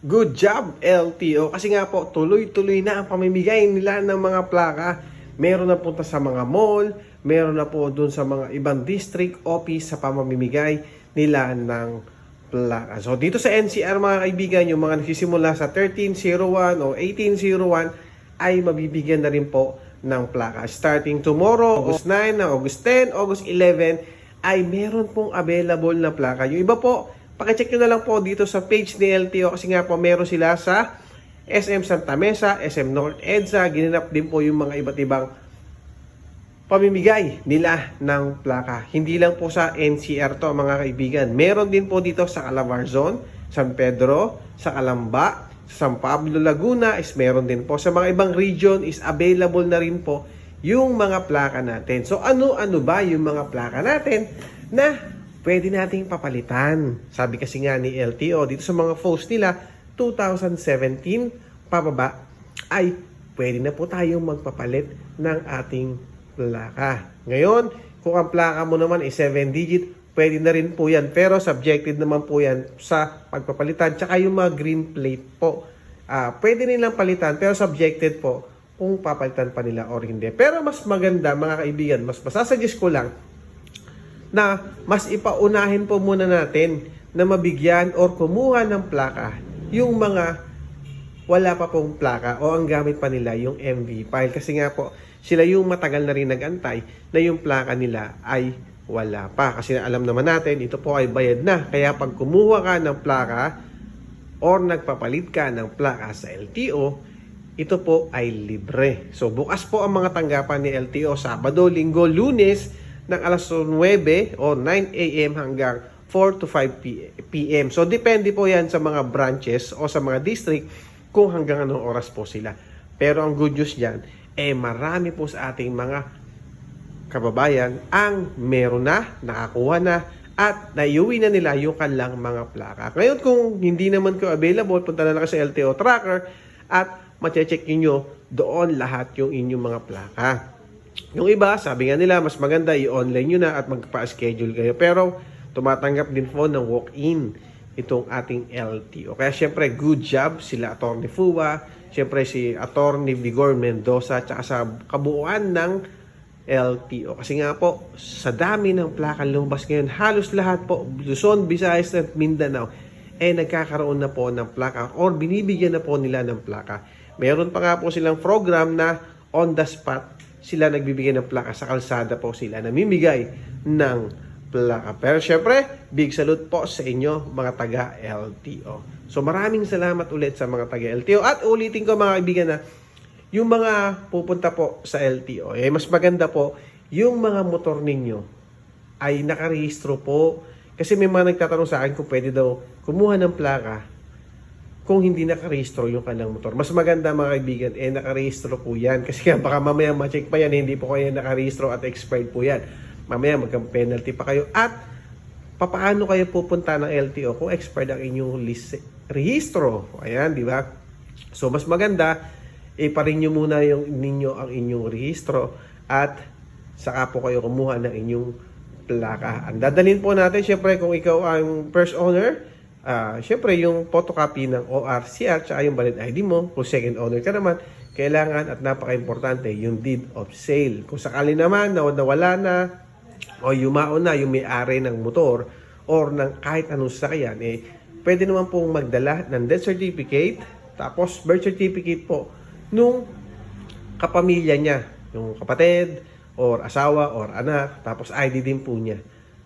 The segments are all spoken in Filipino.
Good job, LTO. Kasi nga po, tuloy-tuloy na ang pamimigay nila ng mga plaka. Meron na punta sa mga mall, meron na po dun sa mga ibang district office sa pamamimigay nila ng plaka. So dito sa NCR mga kaibigan, yung mga nagsisimula sa 1301 o 1801 ay mabibigyan na rin po ng plaka. Starting tomorrow, August 9, August 10, August 11, ay meron pong available na plaka. Yung iba po, pakicheck nyo na lang po dito sa page ni LTO kasi nga po meron sila sa SM Santa Mesa, SM North EDSA. Ginanap din po yung mga iba't ibang pamimigay nila ng plaka. Hindi lang po sa NCR to mga kaibigan. Meron din po dito sa Calabarzon, San Pedro, sa Calamba, sa San Pablo, Laguna is meron din po. Sa mga ibang region is available na rin po yung mga plaka natin. So ano-ano ba yung mga plaka natin na pwede nating papalitan? Sabi kasi nga ni LTO dito sa mga post nila 2017 pababa ay pwede na po tayong magpapalit ng ating plaka. Ngayon, kung ang plaka mo naman ay 7-digit, pwede na rin po yan. Pero subjected naman po yan sa pagpapalitan. Tsaka yung mga green plate po. Pwede nilang palitan pero subjected po kung papalitan pa nila or hindi. Pero mas maganda mga kaibigan, mas masasuggest ko lang na mas ipaunahin po muna natin na mabigyan or kumuha ng plaka yung mga wala pa pong plaka o ang gamit pa nila yung MV file. Kasi nga po, sila yung matagal na rin nag-antay na yung plaka nila ay wala pa. Kasi alam naman natin, ito po ay bayad na. Kaya pag kumuha ka ng plaka or nagpapalit ka ng plaka sa LTO, ito po ay libre. So bukas po ang mga tanggapan ni LTO Sabado, Linggo, Lunes ng alas 9 o 9 a.m. hanggang 4 to 5 p.m. So depende po yan sa mga branches o sa mga district kung hanggang anong oras po sila. Pero ang good news dyan, marami po sa ating mga kababayan ang meron na, nakakuha na, at naiuwi na nila yung kanilang mga plaka. Ngayon kung hindi naman ko available, punta na lang sa LTO Tracker at mache-check nyo doon lahat yung inyong mga plaka. Yung iba, sabi nga nila, mas maganda i-online nyo na at magpa-schedule kayo. Pero tumatanggap din po ng walk-in itong ating LTO. Kaya syempre, good job sila Atty. Fua, syempre si Atty. Vigor Mendoza, tsaka sa kabuuan ng LTO. Kasi nga po, sa dami ng plaka lumabas ngayon, halos lahat po, Luzon, Visayas at Mindanao, nagkakaroon na po ng plaka or binibigyan na po nila ng plaka. Meron pa nga po silang program na on the spot, sila nagbibigay ng plaka sa kalsada po sila, namimigay ng plaka. Pero syempre, big salute po sa inyo mga taga-LTO. So maraming salamat ulit sa mga taga-LTO. At ulitin ko mga kaibigan na yung mga pupunta po sa LTO, mas maganda po yung mga motor ninyo ay nakarehistro po. Kasi may mga nagtatanong sa akin kung pwede daw kumuha ng plaka kung hindi nakarehistro yung kanilang motor. Mas maganda mga kaibigan, nakarehistro po yan. Kasi baka mamaya ma-check pa yan, hindi po kayo nakarehistro at expired po yan. Mamaya magka-penalty pa kayo. At papaano kayo pupunta ng LTO kung expired ang inyong rehistro? Ayan, di ba? So mas maganda, iparin nyo muna ninyo ang inyong rehistro at saka po kayo kumuha ng inyong plaka. Ang dadalhin po natin, syempre kung ikaw ang first owner, syempre yung photocopy ng ORCR at yung valid ID mo. Kung second owner ka naman, kailangan at napaka-importante yung deed of sale. Kung sakali naman na nawala na o yumao na yung may-ari ng motor or ng kahit anong sasakyan, pwede naman pong magdala ng death certificate tapos birth certificate po nung kapamilya niya, yung kapatid or asawa or anak, tapos ID din po niya.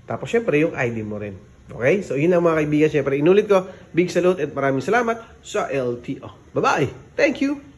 Tapos syempre yung ID mo rin. Okay? So yun ang mga kaibigan. Syempre inulit ko, big salute at maraming salamat sa LTO. Bye-bye! Thank you!